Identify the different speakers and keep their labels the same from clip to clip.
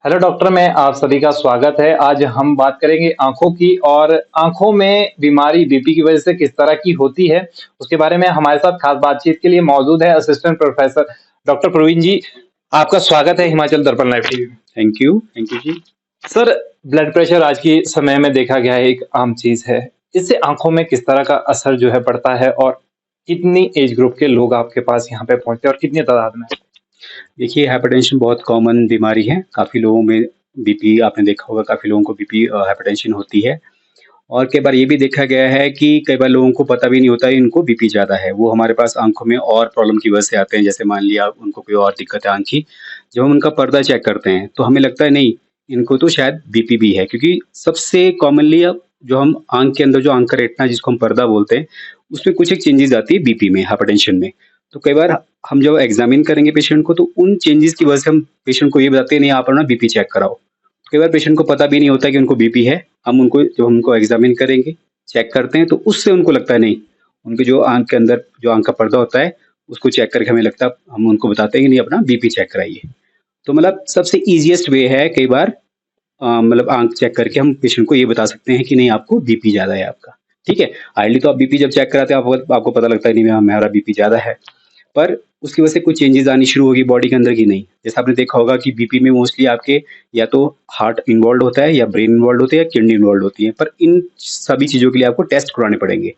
Speaker 1: Hello doctor, मैं आप सभी का स्वागत है। आज हम बात करेंगे आँखों की और आँखों में बीमारी बीपी की वज़ह से किस तरह की होती है, उसके बारे में हमारे साथ खास बातचीत के लिए मौजूद है assistant professor doctor Praveen ji. आपका स्वागत है हिमाचल दर्पण लाइव टीवी में।
Speaker 2: Thank you ji.
Speaker 1: Sir, blood pressure आज के समय में देखा गया है एक आम चीज़ है। इससे आँखों में किस तरह का असर जो है पड़ता है और कितनी एज ग्रुप के लोग आपके पास यहाँ पे पहुँचते हैं और कितनी तादाद में?
Speaker 2: देखिए हाइपरटेंशन बहुत कॉमन बीमारी है, काफ़ी लोगों में बीपी आपने देखा होगा काफ़ी लोगों को बीपी हाइपरटेंशन होती है और कई बार ये भी देखा गया है कि कई बार लोगों को पता भी नहीं होता है इनको बीपी ज़्यादा है। वो हमारे पास आँखों में और प्रॉब्लम की वजह से आते हैं, जैसे मान लिया उनको कोई और दिक्कत है आँख की, जब हम उनका पर्दा चेक करते हैं तो हमें लगता है नहीं, इनको तो शायद बीपी भी है क्योंकि सबसे कॉमनली अब जो हम आँख के अंदर जो आँख का रेटिना जिसको हम पर्दा बोलते हैं, उसमें कुछ एक चेंजेज़ आती है बीपी में, हाइपरटेंशन में। तो कई बार हम जब एग्ज़ामिन करेंगे पेशेंट को तो उन चेंजेज़ की वजह से हम पेशेंट को ये बताते हैं नहीं आप अपना बीपी चेक कराओ। कई बार पेशेंट को पता भी नहीं होता कि उनको बीपी है, हम उनको जब हम उनको एग्ज़ामिन करेंगे, चेक करते हैं तो उससे उनको लगता है नहीं, उनके जो आँख के अंदर जो आँख का पर्दा होता है, उसको चेक करके हमें लगता है हम उनको बताते हैं कि नहीं अपना बीपी चेक कराइए। तो मतलब सबसे ईज़ीएस्ट वे है कई बार मतलब आँख चेक करके हम पेशेंट को ये बता सकते हैं कि नहीं आपको बीपी ज़्यादा है आपका, ठीक है? आइडली तो आप बीपी जब चेक कराते हैं आपको आपको पता लगता है नहीं मेरा बीपी ज़्यादा है। पर उसकी वजह से कुछ चेंजेज़ आनी शुरू होगी बॉडी के अंदर की नहीं। जैसे आपने देखा होगा कि बीपी में मोस्टली आपके या तो हार्ट इन्वॉल्व्ड होता है या ब्रेन इन्वॉल्व्ड होती है या किडनी इन्वॉल्व्ड होती है। पर इन सभी चीज़ों के लिए आपको टेस्ट करवाने पड़ेंगे।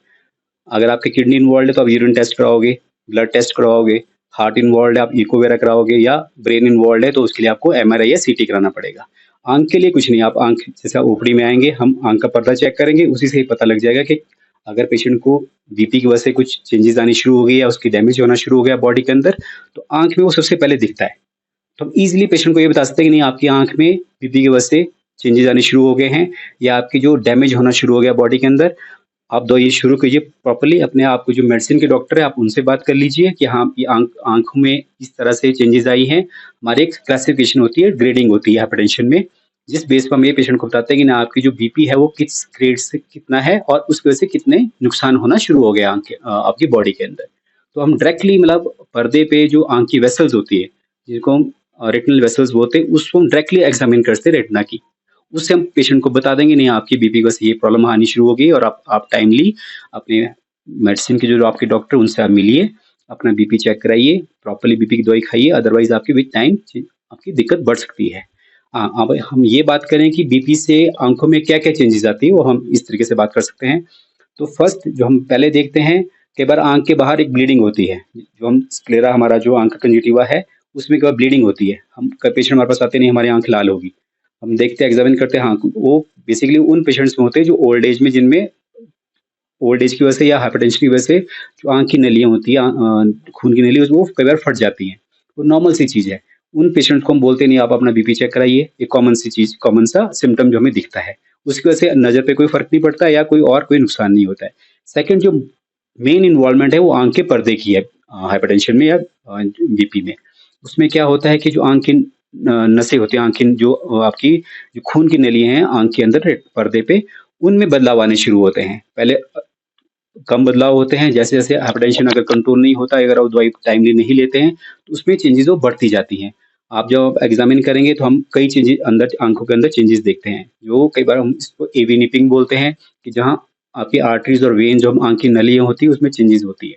Speaker 2: अगर आपकी किडनी इन्वॉल्व्ड है तो आप यूरिन टेस्ट कराओगे, ब्लड टेस्ट करवाओगे, हार्ट इन्वॉल्व्ड है आप इको वगैरह कराओगे या ब्रेन इन्वॉल्व्ड है तो उसके लिए आपको एमआरआई या सीटी कराना पड़ेगा। आँख के लिए कुछ नहीं, आप आँख जैसे आप ओपीडी में आएँगे, हम आँख का पर्दा चेक करेंगे, उसी से ही पता लग जाएगा कि अगर पेशेंट को बीपी की वजह से कुछ चेंजेज़ आनी शुरू हो गई या उसकी डैमेज होना शुरू हो गया बॉडी के अंदर, तो आँख में वो सबसे पहले दिखता है। तो हम ईज़िली पेशेंट को ये बता सकते हैं कि नहीं आपकी आँख में बीपी की वजह से चेंजेज़ आने शुरू हो गए हैं या आपकी जो डैमेज होना शुरू हो गया बॉडी के अंदर, आप दवाई शुरू कीजिए प्रॉपर्ली। अपने आप को जो मेडिसिन के डॉक्टर है आप उनसे बात कर लीजिए कि हाँ, ये आँखों में इस तरह से चेंजेज़ आई हैं। हमारी एक क्लासिफ़िकेशन होती है, ग्रेडिंग होती है हाइपरटेंशन में, जिस बेस पे हम ये पेशेंट को बताते हैं कि ना आपकी जो बीपी है वो किस ग्रेड से कितना है और उसकी वजह से कितने नुकसान होना शुरू हो गए आपकी बॉडी के अंदर। तो हम डायरेक्टली मतलब पर्दे पे जो आँख की वेसल्स होती है, जिनको हम रेटिनल वेसल्स बोलते हैं, उसको हम डायरेक्टली एग्ज़ामिन करते हैं रेटिना की। उससे हम पेशेंट को बता देंगे नहीं आपकी बीपी की वजह से ये प्रॉब्लम आनी शुरू हो गई और आप टाइमली अपने मेडिसिन के जो आपके डॉक्टर उनसे आप मिलिए, अपना बीपी चेक कराइए, प्रॉपर्ली बीपी की दवाई खाइए, अदरवाइज़ आपकी विद टाइम आपकी दिक्कत बढ़ सकती है। हाँ, अब हम ये बात करें कि बीपी से आँखों में क्या-क्या चेंजेज़ आती है, वो हम इस तरीके से बात कर सकते हैं। तो फर्स्ट जो हम पहले देखते हैं, कई बार आँख के बाहर एक ब्लीडिंग होती है, जो हम स्क्लेरा हमारा जो आँख का कंजक्टिवा है, उसमें कई बार ब्लीडिंग होती है। हम कई पेशेंट हमारे पास आते हैं, नहीं हमारी आँख लाल होगी। हम देखते हैं, एग्ज़ामिन करते हैं, हाँ, वो बेसिकली उन पेशेंट्स में होते हैं जो ओल्ड एज में जिनमें ओल्ड एज की वजह से या हाइपरटेंशन की वजह से जो आँख की नलियाँ होती हैं खून की नली वो कई बार फट जाती हैं। वो नॉर्मल सी चीज़ है। उन पेशेंट को हम बोलते नहीं आप अपना बीपी चेक कराइए, ये कॉमन सी चीज़ कॉमन सा सिम्पटम जो हमें दिखता है। उसकी वजह से नज़र पे कोई फ़र्क नहीं पड़ता या कोई नुकसान नहीं होता है। सेकंड जो मेन इन्वॉल्वमेंट है वो आँख के पर्दे की है हाइपरटेंशन में या बीपी में। उसमें क्या होता है कि जो आँख की नसें होती हैं, आँख की जो आपकी जो खून की नली हैं आँख के अंदर पर्दे पे, उनमें बदलाव आने शुरू होते हैं। पहले कम बदलाव होते हैं, जैसे-जैसे हाइपरटेंशन अगर कंट्रोल नहीं होता है, अगर आप दवाई टाइमली नहीं लेते हैं, तो उसमें चेंजेज़ वो बढ़ती जाती हैं। आप जब एग्ज़ामिन करेंगे तो हम कई चीज़ें अंदर आँखों के अंदर चेंजेज़ देखते हैं, जो कई बार हम इसको एवी निपिंग बोलते हैं कि जहाँ आपकी आर्टरीज़ और वेन जो हम आँख की नलियाँ होती हैं, उसमें चेंजेज़ होती है।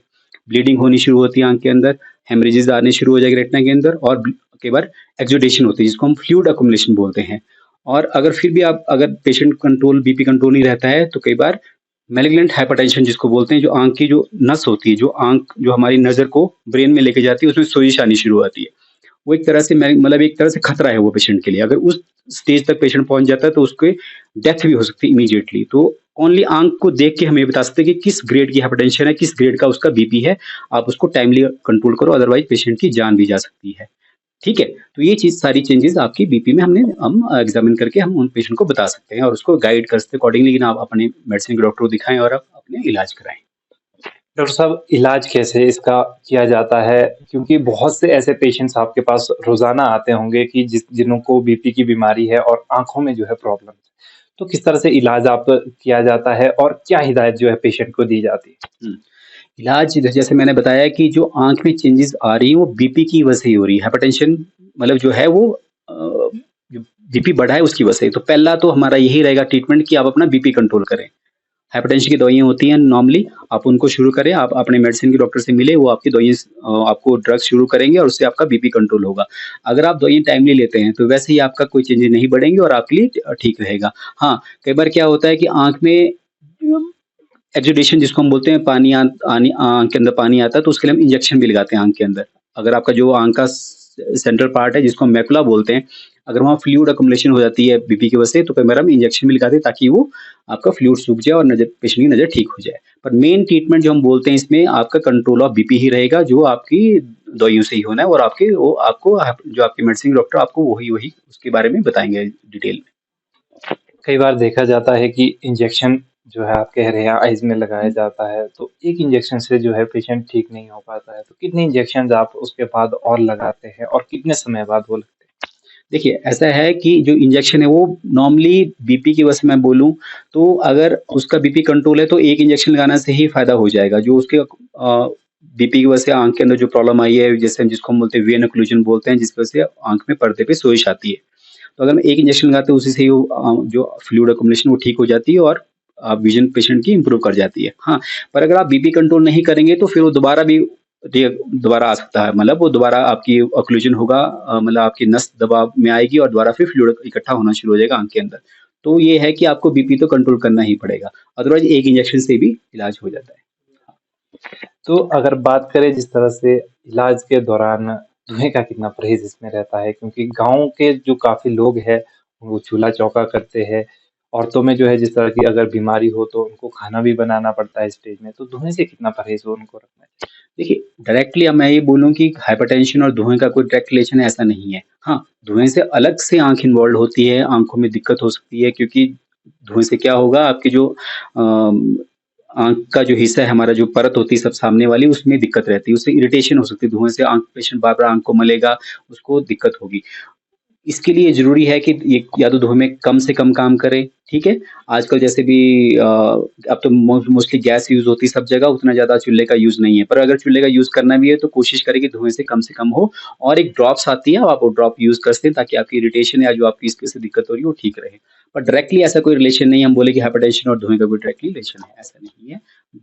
Speaker 2: ब्लीडिंग होनी शुरू होती है आँख के अंदर, हेमरेजेस आने शुरू हो जाएँगे रेटिना के अंदर और कई बार एक्सुडेशन होती है, जिसको हम फ्लूइड अक्युमुलेशन बोलते हैं। और अगर फिर भी आप अगर पेशेंट कंट्रोल बीपी कंट्रोल नहीं रहता है, तो कई बार मैलिग्नेंट हाइपरटेंशन जिसको बोलते हैं, जो आँख की जो नस होती है, जो आँख जो हमारी नज़र को ब्रेन में लेके जाती है, उसमें सोजिश आनी शुरू होती है। वो एक तरह से मतलब एक तरह से खतरा है वो पेशेंट के लिए। अगर उस स्टेज तक पेशेंट पहुँच जाता है तो उसकी डेथ भी हो सकती है इमीडिएटली। तो ओनली आँख को देख के हम ये बता सकते हैं कि किस ग्रेड की हाइपरटेंशन है, किस ग्रेड का उसका बीपी है। आप उसको टाइमली कंट्रोल करो, अदरवाइज़ पेशेंट की जान भी जा सकती है। ठीक है? तो ये चीज़ सारी चेंजेज़ आपकी बीपी में हम एग्ज़ामिन करके हम उन पेशेंट को बता सकते हैं और उसको गाइड कर सकते हैं अकॉर्डिंगली, लेकिन आप अपने मेडिसिन के डॉक्टर को दिखाएँ और आप अपने इलाज कराएँ।
Speaker 1: डॉक्टर साहब, इलाज कैसे इसका किया जाता है? क्योंकि बहुत से ऐसे पेशेंट्स आपके पास रोज़ाना आते होंगे कि जिनको बीपी की बीमारी है और आँखों में जो है प्रॉब्लम है। तो किस तरह से इलाज आप किया जाता है और क्या हिदायत जो है पेशेंट को दी जाती है?
Speaker 2: हुँ। इलाज जैसे मैंने बताया कि जो आँख में चेंजेज़ आ रही हैं वो बीपी की वजह से ही हो रही है। हाइपरटेंशन मतलब जो है वो अ, जो बीपी बढ़ा है उसकी वजह से। तो पहला तो हमारा यही रहेगा ट्रीटमेंट कि आप अपना बीपी कंट्रोल करें। हाइपरटेंशन की दवाइयाँ होती हैं नॉर्मली, आप उनको शुरू करें, आप अपने मेडिसिन के डॉक्टर से मिले, वो आपकी दवाइयाँ आपको ड्रग्स शुरू करेंगे और उससे आपका बीपी कंट्रोल होगा। अगर आप दवाइयाँ टाइमली लेते हैं तो वैसे ही आपका कोई चेंजेज़ नहीं बढ़ेंगे और आपके लिए ठीक रहेगा। हाँ, कई बार क्या होता है कि आँख में एक्सुडेशन जिसको हम बोलते हैं, पानी आँख के अंदर पानी आता है, तो उसके लिए हम इंजेक्शन भी लगाते हैं आँख के अंदर। अगर आपका जो आँख का सेंट्रल पार्ट है जिसको हम मैकुला बोलते हैं, अगर वहाँ फ्लूइड अकुमुलेशन हो जाती है बीपी की वजह से, तो कई बार हम इंजेक्शन भी लगाते हैं ताकि वो आपका फ्लूइड सूख जाए और नज़र पेशेंट की नज़र ठीक हो जाए। पर मेन ट्रीटमेंट जो हम बोलते हैं इसमें आपका कंट्रोल ऑफ बीपी ही रहेगा, जो आपकी दवाइयों से ही होना है और आपको जो आपके मेडिसिन डॉक्टर आपको वही उसके बारे में बताएँगे डिटेल में।
Speaker 1: कई बार देखा जाता है कि इंजेक्शन जो है आप कह रहे हैं आइज़ में लगाया जाता है, तो एक इंजेक्शन से जो है पेशेंट ठीक नहीं हो पाता है। तो कितने इंजेक्शंस आप उसके बाद और लगाते हैं और कितने समय बाद वो लगते हैं?
Speaker 2: देखिए, ऐसा है कि जो इंजेक्शन है वो नॉर्मली बीपी की वजह से मैं बोलूँ तो अगर उसका बीपी कंट्रोल है तो एक इंजेक्शन लगाने से ही फ़ायदा हो जाएगा। जो उसके बीपी की वजह से आँख के अंदर जो प्रॉब्लम आई है, जैसे जिसको हम बोलते हैं वेन ओक्लूजन बोलते हैं, जिसकी वजह से आँख में पर्दे पे सोजिश आती है। तो अगर हम एक इंजेक्शन लगाते हैं उसी से ही जो फ्लूइड अकुमुलेशन वो ठीक हो जाती है और विज़न पेशेंट की इम्प्रूव कर जाती है। हाँ, पर अगर आप बीपी कंट्रोल नहीं करेंगे तो फिर वो दोबारा आ सकता है। मतलब वो दोबारा आपकी ऑक्लूजन होगा, मतलब आपकी नस दबाव में आएगी और दोबारा फिर फ्लूइड इकट्ठा होना शुरू हो जाएगा आँख के अंदर। तो ये है कि आपको बीपी तो कंट्रोल करना ही पड़ेगा, अदरवाइज़ एक इंजेक्शन से भी इलाज हो जाता है।
Speaker 1: तो अगर बात करें जिस तरह से इलाज के दौरान धुएँ का कितना परहेज़ इसमें रहता है? क्योंकि गाँव के जो काफ़ी लोग हैं, वो चूल्हा-चौका करते हैं। औरतों में जो है जिस तरह की अगर बीमारी हो तो उनको खाना भी बनाना पड़ता है स्टेज में, तो धुएँ से कितना परहेज़ हो उनको रखना है?
Speaker 2: देखिए, डायरेक्टली अब मैं ये बोलूँ कि हाइपरटेंशन और धुएँ का कोई डायरेक्ट रिलेशन है, ऐसा नहीं है। हाँ, धुएँ से अलग से आँख इन्वॉल्वड होती है, आँखों में दिक्कत हो सकती है क्योंकि धुएँ से क्या होगा, आपकी जो आँख का जो हिस्सा है, हमारा जो परत होती है सब सामने वाली, उसमें दिक्कत रहती है, उससे इरिटेशन हो सकती है। धुएँ से पेशेंट बार-बार आँख को मलेगा, उसको दिक्कत होगी। इसके लिए ज़रूरी है कि ये या तो धुएँ में कम से कम काम करे, ठीक है? आजकल जैसे भी अब तो मोस्टली गैस यूज़ होती है सब जगह, उतना ज़्यादा चूल्हे का यूज़ नहीं है। पर अगर चूल्हे का यूज़ करना भी है तो कोशिश करें कि धुएँ से कम हो और एक ड्रॉप्स आती है, आप वो ड्रॉप यूज़ कर सकते हैं ताकि आपकी इरिटेशन या जो आपकी इसके से दिक्कत हो रही है, वो ठीक रहे। पर डायरेक्टली ऐसा कोई रिलेशन नहीं है, हम बोले कि हाइपरटेंशन और धुएँ का कोई डायरेक्टली रिलेशन है, ऐसा नहीं है।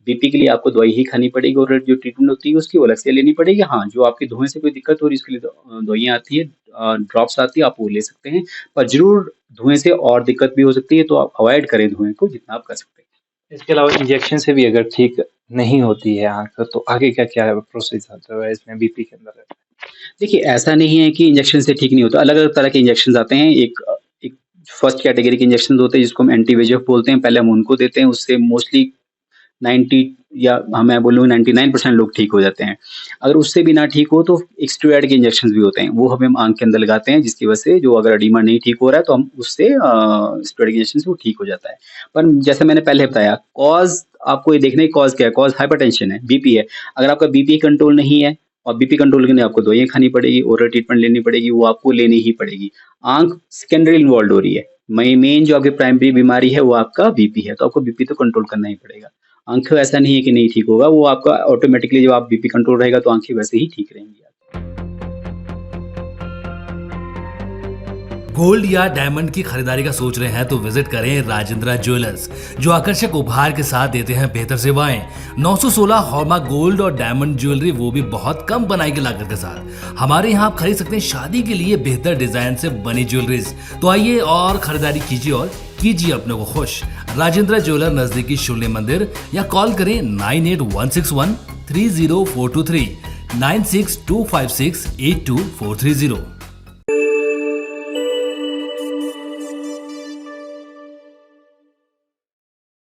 Speaker 2: बीपी के लिए आपको दवाई ही खानी पड़ेगी और जो ट्रीटमेंट होती है उसकी वो अलग से लेनी पड़ेगी। हाँ, जो आपकी धुएँ से कोई दिक्कत हो रही है उसके लिए दवाइयाँ आती है, ड्रॉप्स आती है, आप वो ले सकते हैं। पर ज़रूर धुएँ से और दिक्कत भी हो सकती है, तो आप अवॉइड करें धुएँ को जितना आप कर सकते हैं।
Speaker 1: इसके अलावा इंजेक्शन से भी अगर ठीक नहीं होती है आँख, तो आगे क्या-क्या प्रोसेस आता है इसमें बीपी के अंदर?
Speaker 2: देखिए, ऐसा नहीं है कि इंजेक्शन से ठीक नहीं होता, अलग-अलग तरह के इंजेक्शंस आते हैं। एक फर्स्ट कैटेगरी के इंजेक्शंस होते हैं जिसको हम एंटी VEGF बोलते हैं, पहले हम उनको देते हैं, उससे मोस्टली 90 या मैं बोलूँ 99% लोग ठीक हो जाते हैं। अगर उससे भी ना ठीक हो तो एक स्टेरॉइड के इंजेक्शंस भी होते हैं, वो हम आँख के अंदर लगाते हैं जिसकी वजह से जो अगर एडिमा नहीं ठीक हो रहा है तो हम उससे स्टेरॉइड के इंजेक्शन से वो ठीक हो जाता है। पर जैसे मैंने पहले बताया, कॉज़ आपको ये देखना है कॉज़ क्या है, कॉज़ हाइपरटेंशन है, बीपी है। अगर आपका बीपी कंट्रोल नहीं है और बीपी कंट्रोल के लिए आपको दवाइयाँ खानी पड़ेगी, ओरल ट्रीटमेंट लेनी पड़ेगी, वो आपको लेनी ही पड़ेगी। आँख सेकेंडरी इन्वॉल्वड हो रही है, मेन जो आपकी प्राइमरी बीमारी है वो आपका बीपी है, तो आपको बीपी तो कंट्रोल करना ही पड़ेगा। आँखें ऐसा नहीं है कि नहीं ठीक होगा, वो आपका ऑटोमेटिकली जब आप बीपी कंट्रोल रहेगा तो आँखें वैसे ही ठीक रहेंगी।
Speaker 3: गोल्ड या डायमंड की खरीदारी का सोच रहे हैं तो विजिट करें राजेंद्रा ज्वेलर्स, जो आकर्षक उपहार के साथ देते हैं बेहतर सेवाएं। 916 हॉलमार्क गोल्ड और डायमंड ज्वेलरी, वो भी बहुत कम बनाई की लागत के साथ। हमारे यहाँ आप खरीद सकते हैं शादी के लिए बेहतर डिजाइन से बनी ज्वेलरीज। तो आइए और खरीदारी कीजिए और कीजिए अपने को खुश। राजेंद्रा ज्वेलर, नजदीकी शून्य मंदिर, या कॉल करें 9816130423 9625682430।